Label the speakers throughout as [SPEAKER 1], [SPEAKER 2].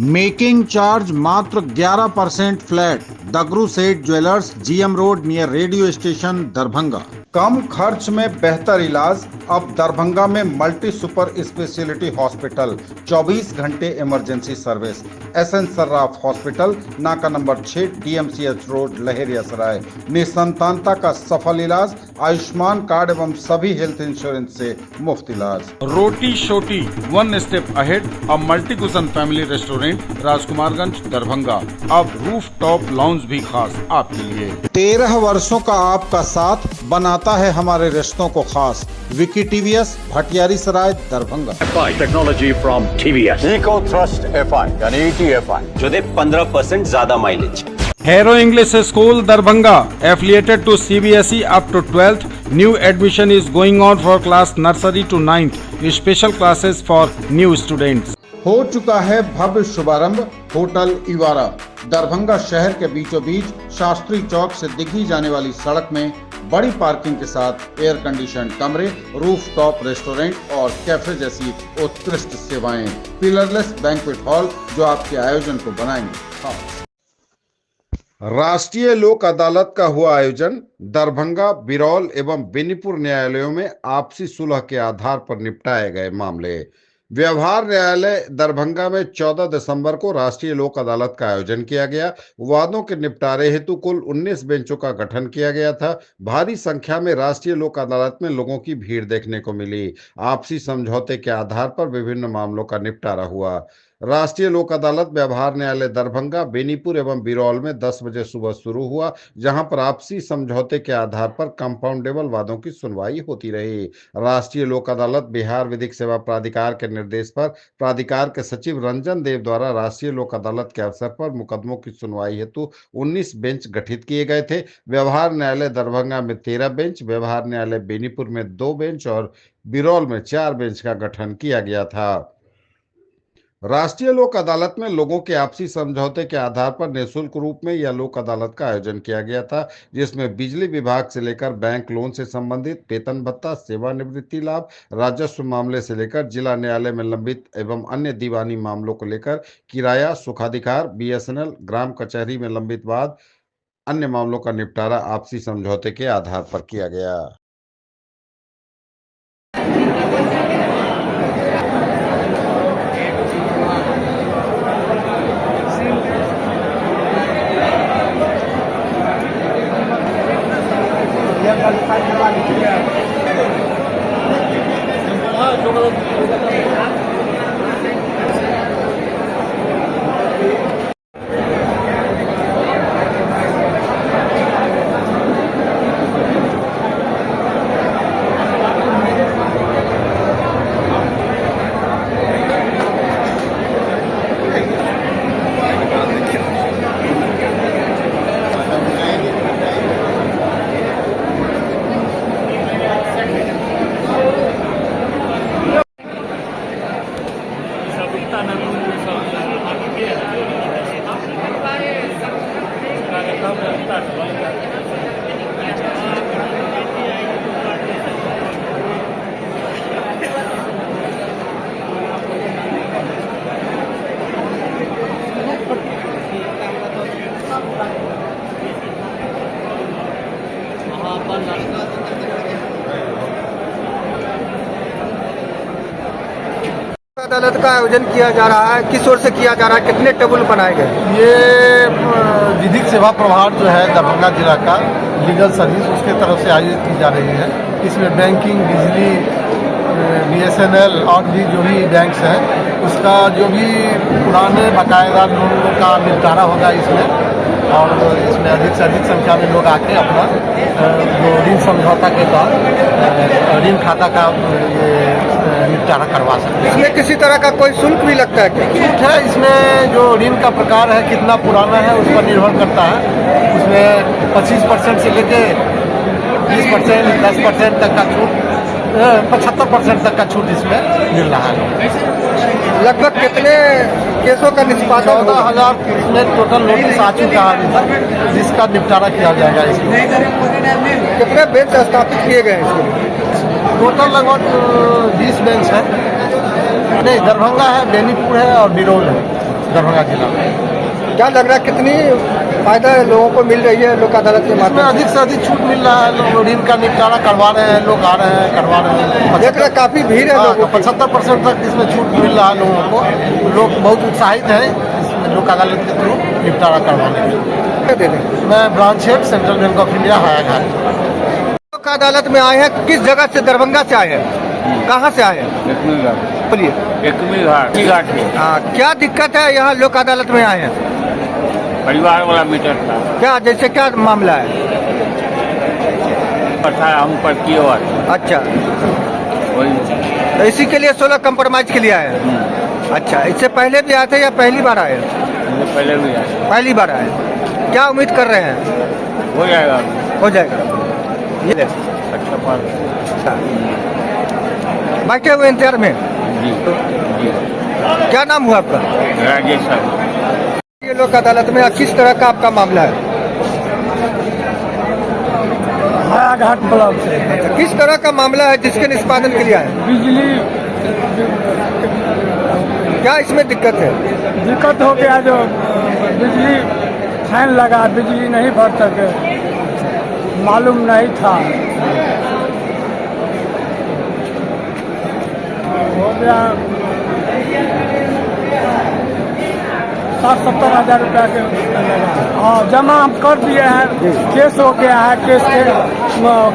[SPEAKER 1] Making charge मात्र 11% flat. Dagru Seth jewellers, GM road near radio station, Darbhanga. कम खर्च में बेहतर इलाज अब दरभंगा में मल्टी सुपर स्पेशलिटी हॉस्पिटल, 24 घंटे emergency service. SN Sarraf hospital, नाका नंबर 6, डीएमसीएच रोड, लहेरियासराय। निसंतानता का सफल इलाज, आयुष्मान कार्ड एवं सभी हेल्थ इंश्योरेंस से मुफ्त इलाज।
[SPEAKER 2] रोटी शोटी, one step ahead, a multi cushion family restaurant, Rajkumarganj, Darbhanga. अब रूफ टॉप लाउंज भी खास आपके लिए।
[SPEAKER 1] 13 वर्षों का आपका साथ बनाता है हमारे रिश्तों को खास। Vicky TVS, Bhatiyari Sarai, Darbhanga.
[SPEAKER 3] Technology from TVS, eco thrust FI यानी ईटीएफआई, जो दे 15% ज्यादा mileage.
[SPEAKER 2] Hero English School, Darbhanga, affiliated to CBSE up to 12th. New admission is going on for class nursery to 9th. Special classes for new students.
[SPEAKER 1] हो चुका है भव्य शुभारंभ hotel इवारा। Darbhanga शहर के बीचों बीच शास्त्री चौक से दिखी जाने वाली सड़क में बड़ी पार्किंग के साथ एयर कंडीशन कमरे, रूफ टॉप रेस्टोरेंट और कैफे जैसी उत्कृष्ट सेवाएं। पिलरलेस बैंक्वेट हॉल जो आपके आयोजन को बनाएंगे खास। राष्ट्रीय लोक अदालत का हुआ आयोजन। दरभंगा, बिरौल एवं बेनीपुर न्यायालयों में आपसी सुलह के आधार पर निपटाए गए मामले। व्यवहार न्यायालय दरभंगा में 14 दिसंबर को राष्ट्रीय लोक अदालत का आयोजन किया गया। वादों के निपटारे हेतु कुल 19 बेंचों का गठन किया गया था। भारी संख्या में राष्ट्रीय लोक अदालत में लोगों की भीड़ देखने को मिली। आपसी समझौते के आधार पर विभिन्न मामलों का निपटारा हुआ। राष्ट्रीय लोक अदालत व्यवहार न्यायालय दरभंगा, बेनीपुर एवं बिरौल में 10 बजे सुबह शुरू हुआ, जहां पर आपसी समझौते के आधार पर कंपाउंडेबल वादों की सुनवाई होती रही। राष्ट्रीय लोक अदालत बिहार विधिक सेवा प्राधिकार के निर्देश पर प्राधिकार के सचिव रंजन देव द्वारा राष्ट्रीय लोक अदालत के अवसर पर मुकदमों की सुनवाई हेतु 19 बेंच गठित किए गए थे। व्यवहार न्यायालय दरभंगा में 13 बेंच, व्यवहार न्यायालय बेनीपुर में 2 बेंच और बिरौल में 4 बेंच का गठन किया गया था। राष्ट्रीय लोक अदालत में लोगों के आपसी समझौते के आधार पर निःशुल्क रूप में यह लोक अदालत का आयोजन किया गया था, जिसमें बिजली विभाग से लेकर बैंक लोन से संबंधित, वेतन भत्ता, सेवानिवृत्ति लाभ, राजस्व मामले से लेकर जिला न्यायालय में लंबित एवं अन्य दीवानी मामलों को लेकर किराया, सुखाधिकार, बीएसएनएल, ग्राम कचहरी में लंबित वाद, अन्य मामलों का निपटारा आपसी समझौते के आधार पर किया गया।
[SPEAKER 4] अदालत का आयोजन किया जा रहा है, किस ओर से किया जा रहा है, कितने टेबल बनाए गए?
[SPEAKER 5] ये विधिक सेवा प्रभार जो है दरभंगा जिला का लीगल सर्विस, उसके तरफ से आयोजित की जा रही है। इसमें बैंकिंग, बिजली, बीएसएनएल और भी जो भी बैंक्स हैं उसका जो भी पुराने बकायदा लोगों का निपटारा होगा इसमें, और इसमें अधिक से अधिक संख्या में लोग आके अपना जो ऋण समझौता के तहत ऋण खाता का निपटारा करवा सकते हैं।
[SPEAKER 4] इसमें किसी तरह का कोई शुल्क भी लगता है क्या?
[SPEAKER 5] शुल्क है, इसमें जो ऋण का प्रकार है, कितना पुराना है, उस पर निर्भर करता है। उसमें 25% से लेके 20%, 10% तक का छूट 75% तक का छूट इसमें मिल रहा है।
[SPEAKER 4] लगभग कितने केसों का निष्पादन होगा?
[SPEAKER 5] 14,000 इसमें टोटल नोटिस आ चुका है अभी तक, जिसका निपटारा किया जाएगा इसमें।
[SPEAKER 4] कितने बेंच स्थापित किए गए हैं इसके?
[SPEAKER 5] टोटल लगभग 20 बेंच है। नहीं, दरभंगा है, बेनीपुर है और बिरौल है दरभंगा जिला में।
[SPEAKER 4] क्या लग रहा है कितनी फायदा लोगों को मिल रही है लोक अदालत के
[SPEAKER 5] इसमें
[SPEAKER 4] माध्यम
[SPEAKER 5] अधिक से अधिक छूट मिल रहा है। लोग ऋण का निपटारा करवा रहे हैं, लोग आ रहे हैं, करवा रहे हैं।
[SPEAKER 4] से? देख रहे हैं काफी भीड़ है लोगों की।
[SPEAKER 5] 75% तक इसमें छूट मिल रहा है लोगों को। लोग बहुत उत्साहित हैं इसमें लोक अदालत के थ्रू निपटारा करवाने के लिए।
[SPEAKER 4] दे दें।
[SPEAKER 5] मैं branch head central bank of India Hayaghat.
[SPEAKER 4] लोक अदालत में आए हैं, किस जगह से? दरभंगा से आए हैं। कहाँ से आए हैं? बोलिए। हाँ, क्या दिक्कत है यहाँ लोक अदालत में आए हैं?
[SPEAKER 6] परिवार वाला मीटर था,
[SPEAKER 4] क्या जैसे क्या मामला है?
[SPEAKER 6] था हम पर किए हुआ था,
[SPEAKER 4] अच्छा,
[SPEAKER 6] वही
[SPEAKER 4] तो इसी के लिए 16 कंप्रोमाइज के लिए आए हैं। अच्छा, इससे पहले भी आए थे या पहली बार आए?
[SPEAKER 6] मुझे पहले भी आया।
[SPEAKER 4] पहली बार आए। क्या उम्मीद कर रहे हैं?
[SPEAKER 6] हो जाएगा,
[SPEAKER 4] हो जाएगा। ये ले।
[SPEAKER 6] अच्छा पास।
[SPEAKER 4] अच्छा, बैठे हुए इंतजार में।
[SPEAKER 6] जी जी।
[SPEAKER 4] क्या नाम हुआ आपका?
[SPEAKER 6] राजेश साहब।
[SPEAKER 4] ये लोक अदालत में किस तरह का आपका मामला है?
[SPEAKER 5] हायाघाट ब्लॉक से
[SPEAKER 4] अच्छा, किस तरह का मामला है जिसके निष्पादन के लिए आए?
[SPEAKER 5] बिजली
[SPEAKER 4] क्या इसमें दिक्कत है?
[SPEAKER 5] दिक्कत हो गया, जो बिजली फैन लगा, बिजली नहीं भर सके, मालूम नहीं था, हो गया 60-70 हजार रुपया के लगा। हाँ, जमा हम कर दिए हैं, केस हो गया है, केस के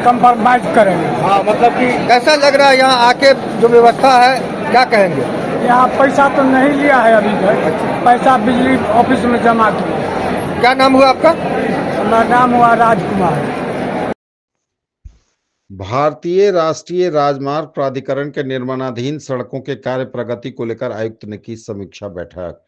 [SPEAKER 5] कंप्रोमाइज करेंगे।
[SPEAKER 4] हाँ, मतलब कि कैसा लग रहा है यहाँ आके जो व्यवस्था है, क्या कहेंगे?
[SPEAKER 5] यहाँ पैसा तो नहीं लिया है अभी तक, पैसा बिजली ऑफिस में जमा किया।
[SPEAKER 4] क्या नाम हुआ आपका?
[SPEAKER 5] हमारा नाम हुआ राजकुमार।
[SPEAKER 1] भारतीय राष्ट्रीय राजमार्ग प्राधिकरण के निर्माणाधीन सड़कों के कार्य प्रगति को लेकर आयुक्त ने की समीक्षा बैठक।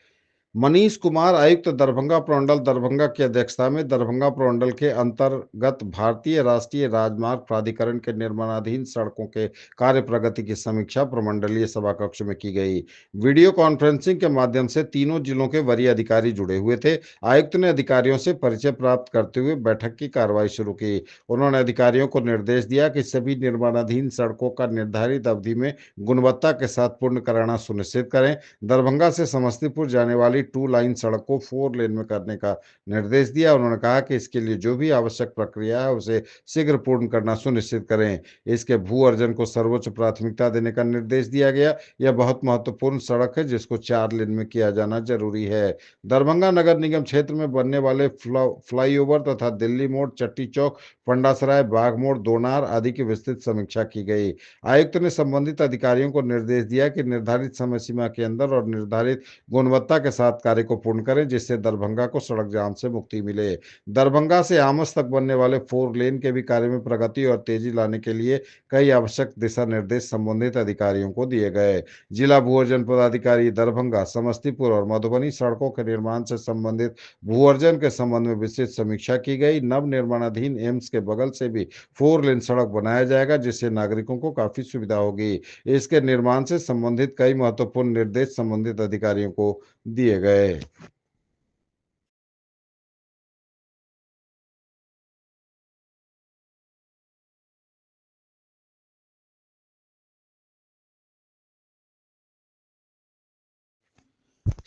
[SPEAKER 1] मनीष कुमार, आयुक्त दरभंगा प्रमंडल दरभंगा की अध्यक्षता में दरभंगा प्रमंडल के अंतर्गत भारतीय राष्ट्रीय राजमार्ग प्राधिकरण के निर्माणाधीन सड़कों के कार्य प्रगति की समीक्षा प्रमंडलीय सभा कक्ष में की गई। वीडियो कॉन्फ्रेंसिंग के माध्यम से तीनों जिलों के वरीय अधिकारी जुड़े हुए थे। आयुक्त ने अधिकारियों से परिचय प्राप्त करते हुए बैठक की कार्रवाई शुरू की। उन्होंने अधिकारियों को निर्देश दिया कि सभी निर्माणाधीन सड़कों का निर्धारित अवधि में गुणवत्ता के साथ पूर्ण कराना सुनिश्चित करें। दरभंगा से समस्तीपुर जाने वाली 2 लाइन सड़क को 4 लेन में करने का निर्देश दिया। उन्होंने कहा कि इसके लिए जो भी आवश्यक प्रक्रिया है उसे शीघ्र पूर्ण करना सुनिश्चित करें। इसके भू अर्जन को सर्वोच्च प्राथमिकता देने का निर्देश दिया गया। यह बहुत महत्वपूर्ण सड़क है जिसको 4 लेन में किया जाना जरूरी है। दरभंगा नगर निगम क्षेत्र में बनने वाले फ्लाईओवर तथा दिल्ली मोड़, चट्टी चौक, पंडासराय, बाग मोड़, दोनार आदि की विस्तृत समीक्षा की गई। आयुक्त ने संबंधित अधिकारियों को निर्देश दिया कि निर्धारित समय सीमा के अंदर और निर्धारित गुणवत्ता के साथ कार्य को पूर्ण करें, जिससे दरभंगा को सड़क जाम से मुक्ति मिले। दरभंगा से आमस तक बनने वाले 4 लेन के भी कार्य में प्रगति और तेजी लाने के लिए कई आवश्यक दिशा निर्देश संबंधित अधिकारियों को दिए गए। जिला भू अर्जन पदाधिकारी दरभंगा, समस्तीपुर और मधुबनी सड़कों के निर्माण से संबंधित भू अर्जन के संबंध में विस्तृत समीक्षा की गई। नव निर्माणाधीन एम्स के बगल से भी 4 लेन सड़क बनाया जाएगा, जिससे नागरिकों को काफी सुविधा होगी। इसके निर्माण से संबंधित कई महत्वपूर्ण निर्देश संबंधित अधिकारियों को दिए गए।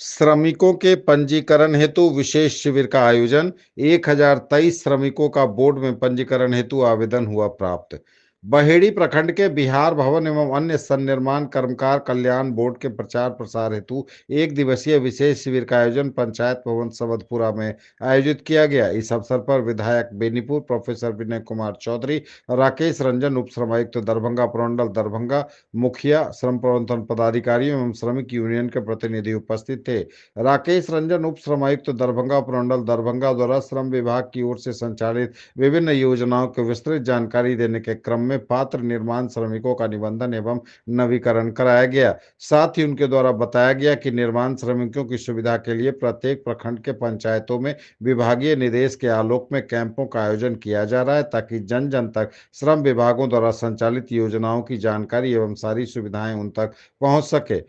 [SPEAKER 1] श्रमिकों के पंजीकरण हेतु विशेष शिविर का आयोजन। 1023 श्रमिकों का बोर्ड में पंजीकरण हेतु आवेदन हुआ प्राप्त। बहेड़ी प्रखंड के बिहार भवन एवं अन्य सन्निर्माण कर्मकार कल्याण बोर्ड के प्रचार प्रसार हेतु 1 दिवसीय विशेष शिविर का आयोजन पंचायत भवन सबदपुरा में आयोजित किया गया। इस अवसर पर विधायक बेनीपुर प्रोफेसर विनय कुमार चौधरी, राकेश रंजन, उप श्रमायुक्त दरभंगा प्रमंडल दरभंगा, मुखिया, श्रम प्रबंधन पदाधिकारी एवं श्रमिक यूनियन के प्रतिनिधि उपस्थित थे। राकेश रंजन, उप श्रमायुक्त दरभंगा प्रमंडल दरभंगा द्वारा श्रम विभाग की ओर से संचालित विभिन्न योजनाओं की विस्तृत जानकारी देने के क्रम में पात्र निर्माण श्रमिकों का निबंधन एवं नवीकरण कराया गया। साथ ही उनके द्वारा बताया गया कि निर्माण श्रमिकों की सुविधा के लिए प्रत्येक प्रखंड के पंचायतों में विभागीय निर्देश के आलोक में कैंपों का आयोजन किया जा रहा है, ताकि जन जन तक श्रम विभागों द्वारा संचालित योजनाओं की जानकारी एवं सारी सुविधाएं उन तक पहुंच सके।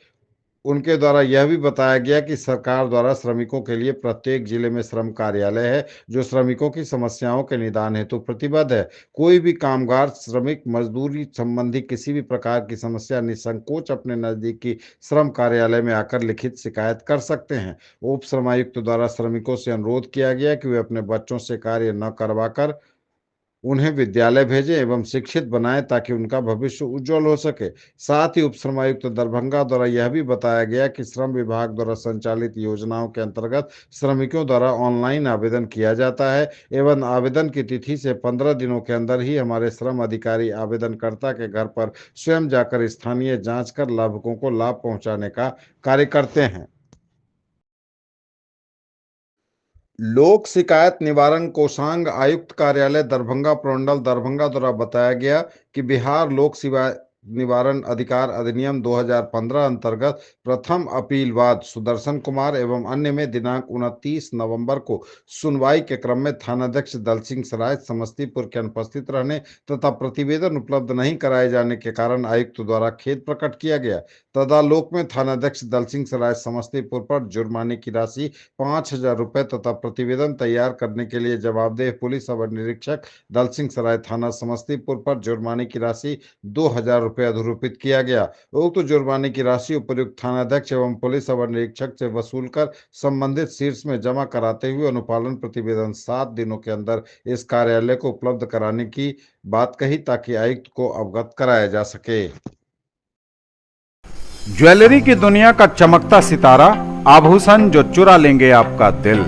[SPEAKER 1] उनके द्वारा यह भी बताया गया कि सरकार द्वारा श्रमिकों के लिए प्रत्येक जिले में श्रम कार्यालय है, जो श्रमिकों की समस्याओं के निदान हेतु प्रतिबद्ध है। कोई भी कामगार श्रमिक मजदूरी संबंधी किसी भी प्रकार की समस्या निसंकोच अपने नजदीकी श्रम कार्यालय में आकर लिखित शिकायत कर सकते हैं। उप श्रमायुक्त द्वारा श्रमिकों से अनुरोध किया गया कि वे अपने बच्चों से कार्य न करवाकर उन्हें विद्यालय भेजें एवं शिक्षित बनाएं, ताकि उनका भविष्य उज्जवल हो सके। साथ ही उप श्रमायुक्त दरभंगा द्वारा यह भी बताया गया कि श्रम विभाग द्वारा संचालित योजनाओं के अंतर्गत श्रमिकों द्वारा ऑनलाइन आवेदन किया जाता है एवं आवेदन की तिथि से 15 दिनों के अंदर ही हमारे श्रम अधिकारी आवेदनकर्ता के घर पर स्वयं जाकर स्थानीय जांच कर लाभुकों को लाभ पहुंचाने का कार्य करते हैं। लोक शिकायत निवारण कोषांग आयुक्त कार्यालय दरभंगा प्रमंडल दरभंगा द्वारा बताया गया कि बिहार लोक शिकायत निवारण अधिकार अधिनियम 2015 अंतर्गत प्रथम अपील वाद सुदर्शन कुमार एवं अन्य में दिनांक 29 नवंबर को सुनवाई के क्रम में थानाध्यक्ष दल सिंह सराय समस्तीपुर के अनुपस्थित रहने तथा प्रतिवेदन उपलब्ध नहीं कराए जाने के कारण आयुक्त द्वारा खेद प्रकट किया गया। तदालोक में थानाध्यक्ष दल सिंह सराय समस्तीपुर पर जुर्माने की राशि 5,000 रुपये तथा प्रतिवेदन तैयार करने के लिए जवाबदेह पुलिस अवर निरीक्षक दल सिंह सराय थाना समस्तीपुर पर जुर्माने की राशि 2,000 रुपये अधूरोपित किया गया। उक्त जुर्माने की राशि उपर्युक्त थानाध्यक्ष एवं पुलिस अवर निरीक्षक से वसूल कर संबंधित शीर्ष में जमा कराते हुए अनुपालन प्रतिवेदन 7 दिनों के अंदर इस कार्यालय को उपलब्ध कराने की बात कही, ताकि आयुक्त को अवगत कराया जा सके।
[SPEAKER 2] ज्वेलरी की दुनिया का चमकता सितारा, आभूषण जो चुरा लेंगे आपका दिल।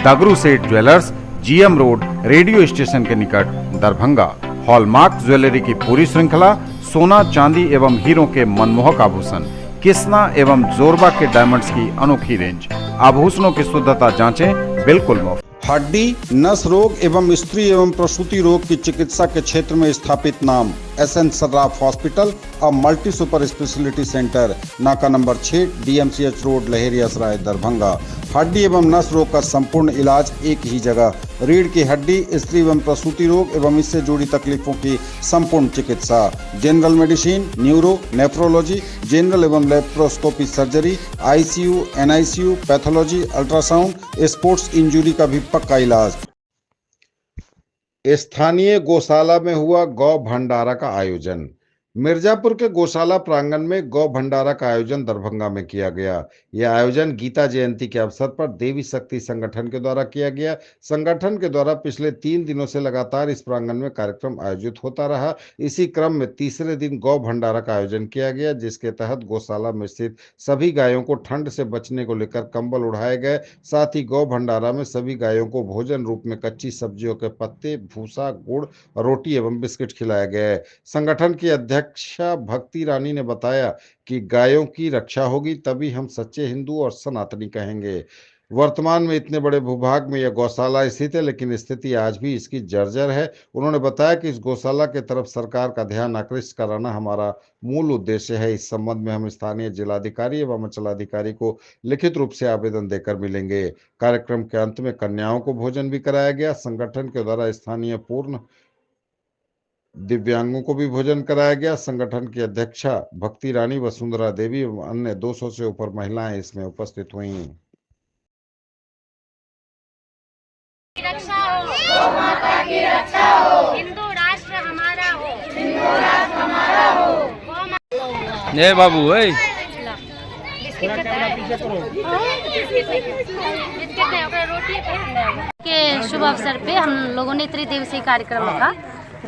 [SPEAKER 2] दगरू Seth jewellers, GM road, radio station के निकट, दरभंगा। हॉलमार्क ज्वेलरी की पूरी श्रृंखला, सोना चांदी एवं हीरों के मनमोहक आभूषण, किस्ना एवं जोरबा के डायमंड्स की अनोखी रेंज। आभूषणों की शुद्धता जांचें बिल्कुल मुफ्त।
[SPEAKER 1] हड्डी, नस रोग एवं स्त्री एवं प्रसूति रोग की चिकित्सा के क्षेत्र में स्थापित नाम SN सर्राफ हॉस्पिटल, अब मल्टी सुपर स्पेशलिटी सेंटर, नाका नंबर 6, DMCH रोड, लहेरिया सराय, दरभंगा। हड्डी एवं नस रोग का संपूर्ण इलाज एक ही जगह। रीढ़ की हड्डी, स्त्री एवं प्रसूति रोग एवं इससे जुड़ी तकलीफों की संपूर्ण चिकित्सा। General medicine, neuro, nephrology, general एवं laparoscopy surgery, ICU, NICU, pathology, ultrasound, sports injury का भी पक्का इलाज। स्थानीय गौशाला में हुआ गौ भंडारा का आयोजन। मिर्जापुर के गौशाला प्रांगण में गौ भंडारा का आयोजन दरभंगा में किया गया। यह आयोजन गीता जयंती के अवसर पर देवी शक्ति संगठन के द्वारा किया गया। संगठन के द्वारा पिछले 3 दिनों से लगातार इस प्रांगण में कार्यक्रम आयोजित होता रहा। इसी क्रम में तीसरे दिन गौ भंडारा का आयोजन किया गया, जिसके तहत गौशाला में स्थित सभी गायों को ठंड से बचने को लेकर कंबल उड़ाए गए। साथ ही गौ भंडारा में सभी गायों को भोजन रूप में कच्ची सब्जियों के पत्ते, भूसा, गुड़, रोटी एवं बिस्किट खिलाए गए। संगठन की अध्यक्ष भक्ति रानी ने बताया कि गायों की रक्षा होगी तभी हम सच्चे हिंदू और सनातनी कहेंगे। वर्तमान में इतने बड़े भूभाग में यह गौशाला स्थित है, लेकिन स्थिति आज भी इसकी जर्जर है। उन्होंने बताया कि इस गौशाला के तरफ सरकार का ध्यान आकृष्ट कराना हमारा मूल उद्देश्य है। इस संबंध में हम स्थानीय जिलाधिकारी एवं अंचलाधिकारी को लिखित रूप से आवेदन देकर मिलेंगे। कार्यक्रम के अंत में कन्याओं को भोजन भी कराया गया। संगठन के द्वारा स्थानीय पूर्ण दिव्यांगों को भी भोजन कराया गया। संगठन की अध्यक्षा भक्ति रानी, वसुंधरा देवी एवं अन्य 200 से ऊपर महिलाएं इसमें उपस्थित हुई।
[SPEAKER 7] रक्षा हो, गौ माता की रक्षा हो, हिंदू राष्ट्र हमारा हो, हिंदू राष्ट्र हमारा हो।
[SPEAKER 6] जय बाबू भाई।
[SPEAKER 7] के शुभ अवसर पे हम लोगों ने त्रिदिवसीय कार्यक्रम रखा,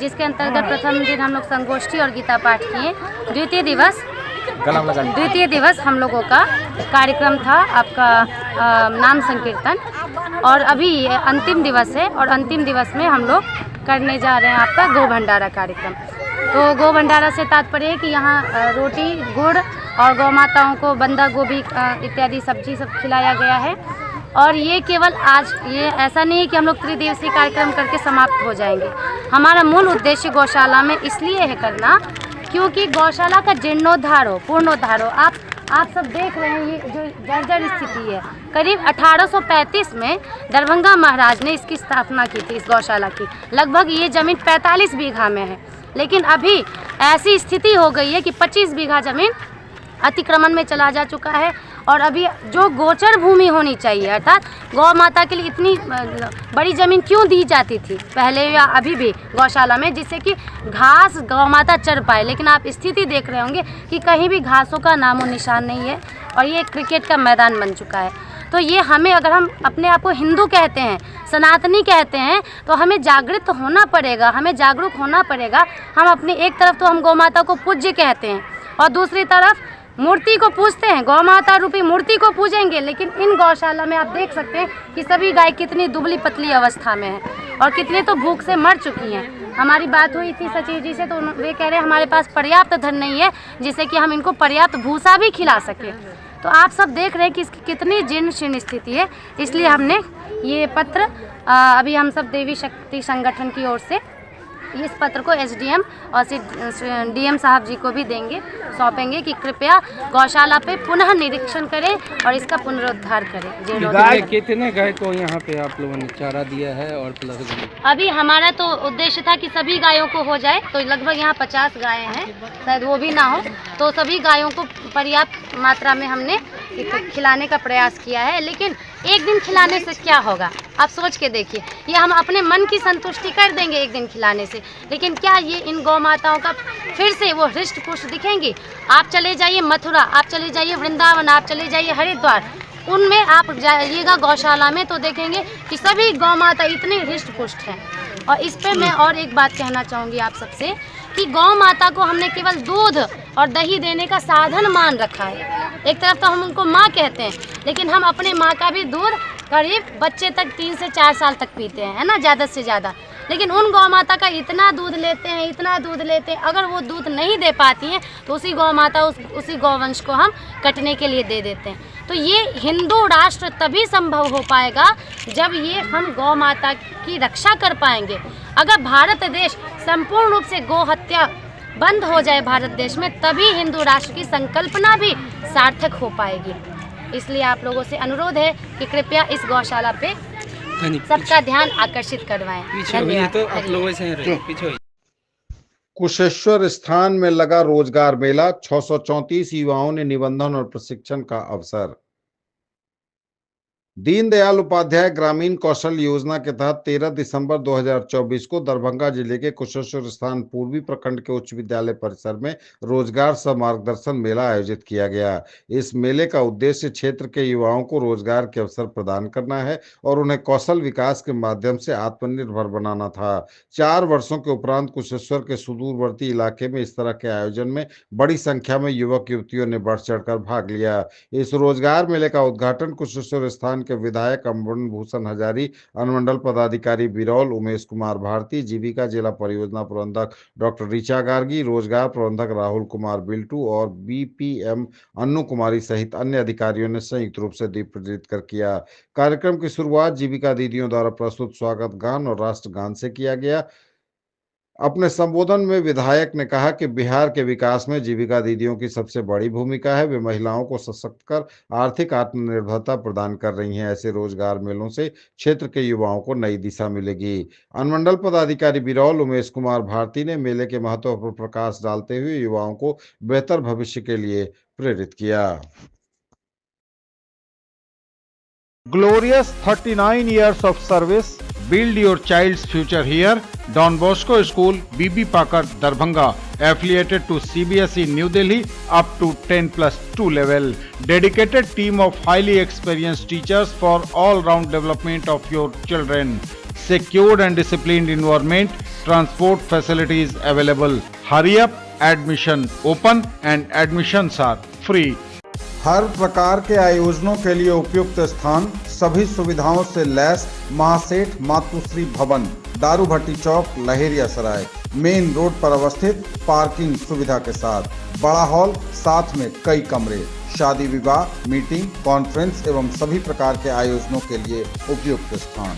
[SPEAKER 7] जिसके अंतर्गत प्रथम दिन हम लोग संगोष्ठी और गीता पाठ किए। द्वितीय दिवस हम लोगों का कार्यक्रम था आपका नाम संकीर्तन, और अभी अंतिम दिवस है, और अंतिम दिवस में हम लोग करने जा रहे हैं आपका गौ भंडारा कार्यक्रम। तो गौ भंडारा से तात्पर्य है कि यहाँ रोटी, गुड़ और गौ माताओं को बंदा गोभी इत्यादि सब्जी सब खिलाया गया है। और ये केवल आज, ये ऐसा नहीं है कि हम लोग त्रिदिवसीय कार्यक्रम करके समाप्त हो जाएंगे। हमारा मूल उद्देश्य गौशाला में इसलिए है करना क्योंकि गौशाला का जीर्णोद्धार हो, पूर्णोद्धार हो। आप सब देख रहे हैं ये जो जर्जर स्थिति है। करीब 1835 में दरभंगा महाराज ने इसकी स्थापना की थी, इस गौशाला की। लगभग ये ज़मीन 45 बीघा में है, लेकिन अभी ऐसी स्थिति हो गई है कि 25 बीघा ज़मीन अतिक्रमण में चला जा चुका है। और अभी जो गोचर भूमि होनी चाहिए, अर्थात गौ माता के लिए इतनी बड़ी ज़मीन क्यों दी जाती थी पहले या अभी भी गौशाला में, जिससे कि घास गौ माता चर पाए। लेकिन आप स्थिति देख रहे होंगे कि कहीं भी घासों का नामो निशान नहीं है और ये क्रिकेट का मैदान बन चुका है। तो ये हमें, अगर हम अपने आप को हिंदू कहते हैं, सनातनी कहते हैं, तो हमें जागृत होना पड़ेगा, हमें जागरूक होना पड़ेगा। हम अपनी एक तरफ तो हम गौ माता को पूज्य कहते हैं और दूसरी तरफ मूर्ति को पूजते हैं, गौ माता रूपी मूर्ति को पूजेंगे। लेकिन इन गौशाला में आप देख सकते हैं कि सभी गाय कितनी दुबली पतली अवस्था में है और कितने तो भूख से मर चुकी हैं। हमारी बात हुई थी सचिव जी से, तो वे कह रहे हैं हमारे पास पर्याप्त धन नहीं है जिससे कि हम इनको पर्याप्त भूसा भी खिला सकें। तो आप सब देख रहे हैं कि इसकी कितनी जीर्ण शीर्ण स्थिति है। इसलिए हमने ये पत्र अभी हम सब देवी शक्ति संगठन की ओर से इस पत्र को एसडीएम और डीएम साहब जी को भी देंगे, सौंपेंगे कि कृपया गौशाला पे पुनः निरीक्षण करें और इसका पुनरुद्धार करें।
[SPEAKER 6] गाय कितने गाय को यहाँ पे आप लोगों ने चारा दिया है और प्लस
[SPEAKER 7] अभी हमारा तो उद्देश्य था कि सभी गायों को हो जाए, तो लगभग यहाँ 50 गायें हैं, शायद वो भी ना हो, तो सभी गायों को पर्याप्त मात्रा में हमने खिलाने का प्रयास किया है। लेकिन एक दिन खिलाने से क्या होगा, आप सोच के देखिए। ये हम अपने मन की संतुष्टि कर देंगे एक दिन खिलाने से, लेकिन क्या ये इन गौ माताओं का फिर से वो हृष्ट पुष्ट दिखेंगी? आप चले जाइए मथुरा, आप चले जाइए वृंदावन, आप चले जाइए हरिद्वार, उनमें आप जाइएगा गौशाला में तो देखेंगे कि सभी गौ माता इतनी हृष्ट पुष्ट हैं। और इस पे मैं और एक बात कहना चाहूँगी आप सबसे कि गौ माता को हमने केवल दूध और दही देने का साधन मान रखा है। एक तरफ तो हम उनको माँ कहते हैं, लेकिन हम अपने माँ का भी दूध करीब बच्चे तक 3 से 4 साल तक पीते हैं, है ना, ज़्यादा से ज़्यादा। लेकिन उन गौ माता का इतना दूध लेते हैं, इतना दूध लेते हैं, अगर वो दूध नहीं दे पाती हैं तो उसी गौ माता उसी गौवंश को हम कटने के लिए दे देते हैं। तो ये हिंदू राष्ट्र तभी संभव हो पाएगा जब ये हम गौ माता की रक्षा कर पाएंगे। अगर भारत देश संपूर्ण रूप से गौ हत्या बंद हो जाए भारत देश में, तभी हिंदू राष्ट्र की संकल्पना भी सार्थक हो पाएगी। इसलिए आप लोगों से अनुरोध है कि कृपया इस गौशाला पे सबका ध्यान आकर्षित करवाएं।
[SPEAKER 1] कुशेश्वर स्थान में लगा रोजगार मेला, 634 युवाओं ने निबंधन और प्रशिक्षण का अवसर। दीनदयाल उपाध्याय ग्रामीण कौशल योजना के तहत 13 दिसंबर 2024 को दरभंगा जिले के कुशेश्वर स्थान पूर्वी प्रखंड के उच्च विद्यालय परिसर में रोजगार सह मार्गदर्शन मेला आयोजित किया गया। इस मेले का उद्देश्य क्षेत्र के युवाओं को रोजगार के अवसर प्रदान करना है और उन्हें कौशल विकास के माध्यम से आत्मनिर्भर बनाना था। 4 वर्षों के उपरांत कुशेश्वर के सुदूरवर्ती इलाके में इस तरह के आयोजन में बड़ी संख्या में युवक युवतियों ने बढ़ चढ़कर भाग लिया। इस रोजगार मेले का उद्घाटन कुशेश्वर स्थान के विधायक अमन भूषण हजारी, अनुमंडल पदाधिकारी बिरौल उमेश कुमार भारती, जीविका जिला परियोजना प्रबंधक डॉक्टर ऋचा गार्गी, रोजगार प्रबंधक राहुल कुमार बिल्टू और बीपीएम अन्नू कुमारी सहित अन्य अधिकारियों ने संयुक्त रूप से दीप प्रज्वलित कर किया। कार्यक्रम की शुरुआत जीविका दीदियों द्वारा प्रस्तुत स्वागत गान और राष्ट्रगान से किया गया। अपने संबोधन में विधायक ने कहा कि बिहार के विकास में जीविका दीदियों की सबसे बड़ी भूमिका है। वे महिलाओं को सशक्त कर आर्थिक आत्मनिर्भरता प्रदान कर रही हैं। ऐसे रोजगार मेलों से क्षेत्र के युवाओं को नई दिशा मिलेगी। अनुमंडल पदाधिकारी बिरौल उमेश कुमार भारती ने मेले के महत्व पर प्रकाश डालते हुए युवाओं को बेहतर भविष्य के लिए प्रेरित किया।
[SPEAKER 2] Glorious 39 years of service. Build your child's future here. Don Bosco School, BB Pakar, Darbhanga, affiliated to CBSE New Delhi up to 10+2 level. Dedicated team of highly experienced teachers for all-round development of your children. Secured and disciplined environment. Transport facilities available. Hurry up. Admission open and admissions are free. हर प्रकार के आयोजनों के लिए उपयुक्त स्थान, सभी सुविधाओं से लैस महासेठ मातुश्री भवन, दारू भट्टी चौक, लहेरिया सराय, मेन रोड पर अवस्थित, पार्किंग सुविधा के साथ, बड़ा हॉल, साथ में कई कमरे, शादी विवाह, मीटिंग, कॉन्फ्रेंस एवं सभी प्रकार के आयोजनों के लिए उपयुक्त स्थान।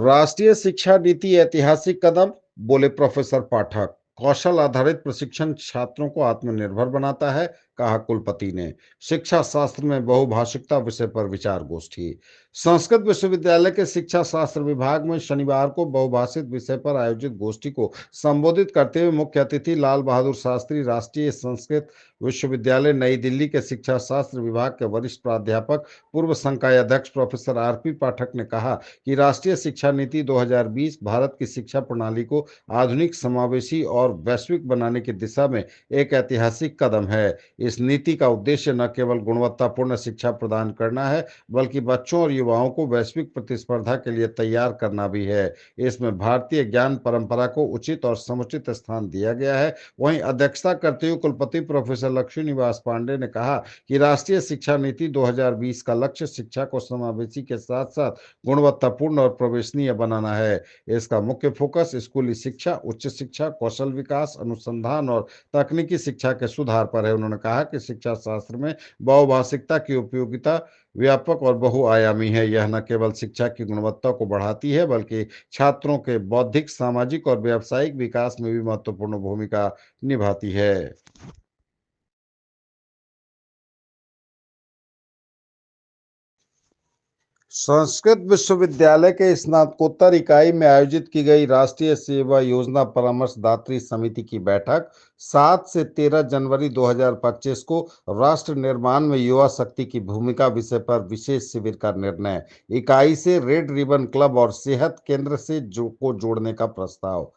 [SPEAKER 1] राष्ट्रीय शिक्षा नीति ऐतिहासिक कदम, बोले प्रोफेसर पाठक। कौशल आधारित प्रशिक्षण छात्रों को आत्मनिर्भर बनाता है, कहा कुलपति ने। शिक्षा शास्त्र में बहुभाषिकता विषय पर विचार गोष्ठी। संस्कृत विश्वविद्यालय के शिक्षा शास्त्र विभाग में शनिवार को बहुभाषित विषय पर आयोजित गोष्ठी को संबोधित करते हुए मुख्य अतिथि लाल बहादुर शास्त्री राष्ट्रीय संस्कृत विश्वविद्यालय नई दिल्ली के शिक्षा शास्त्र विभाग के वरिष्ठ प्राध्यापक पूर्व संकाय अध्यक्ष प्रोफेसर आरपी पाठक ने कहा कि राष्ट्रीय शिक्षा नीति 2020 भारत की शिक्षा प्रणाली को आधुनिक, समावेशी और वैश्विक बनाने की दिशा में एक ऐतिहासिक कदम है। इस नीति का उद्देश्य न केवल गुणवत्तापूर्ण शिक्षा प्रदान करना है, बल्कि बच्चों और युवाओं को वैश्विक प्रतिस्पर्धा के लिए तैयार करना भी है। इसमें भारतीय ज्ञान परंपरा को उचित और समुचित स्थान दिया गया है। वहीं अध्यक्षता करते हुए कुलपति प्रोफेसर लक्ष्मी निवास पांडे ने कहा कि राष्ट्रीय शिक्षा नीति 2020 का लक्ष्य शिक्षा को समावेशी के साथ साथ गुणवत्तापूर्ण और प्रवेशनीय बनाना है। इसका मुख्य फोकस स्कूली शिक्षा, उच्च शिक्षा, कौशल विकास, अनुसंधान और तकनीकी शिक्षा के सुधार पर है। उन्होंने कहा कि शिक्षा शास्त्र में बहुभाषिकता की उपयोगिता व्यापक और बहुआयामी है। यह न केवल शिक्षा की गुणवत्ता को बढ़ाती है, बल्कि छात्रों के बौद्धिक, सामाजिक और व्यावसायिक विकास में भी महत्वपूर्ण भूमिका निभाती है। संस्कृत विश्वविद्यालय के स्नातकोत्तर इकाई में आयोजित की गई राष्ट्रीय सेवा योजना परामर्शदात्री समिति की बैठक 7 से 13 जनवरी 2025 को राष्ट्र निर्माण में युवा शक्ति की भूमिका विषय पर विशेष शिविर का निर्णय। इकाई से रेड रिबन क्लब और सेहत केंद्र से जोड़ने का प्रस्ताव।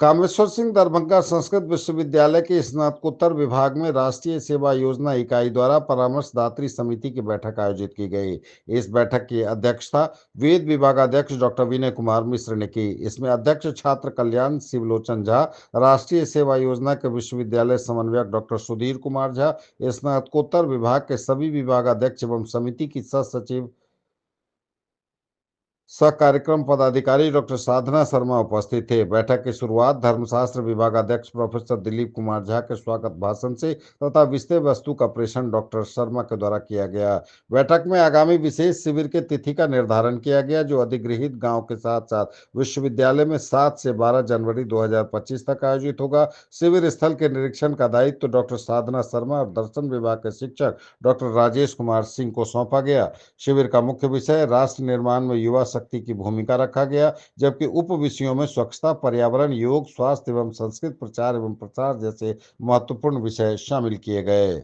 [SPEAKER 1] कामेश्वर सिंह दरभंगा संस्कृत विश्वविद्यालय के स्नातकोत्तर विभाग में राष्ट्रीय सेवा योजना इकाई द्वारा परामर्शदात्री समिति की बैठक आयोजित की गई। इस बैठक की अध्यक्षता वेद विभागाध्यक्ष डॉक्टर विनय कुमार मिश्र ने की। इसमें अध्यक्ष छात्र कल्याण शिवलोचन झा, राष्ट्रीय सेवा योजना के विश्वविद्यालय समन्वयक डॉक्टर सुधीर कुमार झा, स्नातकोत्तर विभाग के सभी विभागाध्यक्ष एवं समिति की सह सचिव सह कार्यक्रम पदाधिकारी डॉक्टर साधना शर्मा उपस्थित थे। बैठक की शुरुआत धर्मशास्त्र विभागाध्यक्ष प्रोफेसर दिलीप कुमार झा के स्वागत भाषण से तथा विषय वस्तु का प्रेषण डॉक्टर शर्मा के द्वारा किया गया। बैठक में आगामी विशेष शिविर के तिथि का निर्धारण किया गया, जो अधिगृहित गांव के साथ साथ विश्वविद्यालय में 7 से 12 जनवरी 2025 तक आयोजित होगा। शिविर स्थल के निरीक्षण का दायित्व डॉक्टर साधना शर्मा और दर्शन विभाग के शिक्षक डॉक्टर राजेश कुमार सिंह को सौंपा गया। शिविर का मुख्य विषय राष्ट्र निर्माण में युवा शक्ति की भूमिका रखा गया, जबकि उप विषयों में स्वच्छता, पर्यावरण, योग, स्वास्थ्य एवं संस्कृत प्रचार एवं प्रसार जैसे महत्वपूर्ण विषय शामिल किए गए।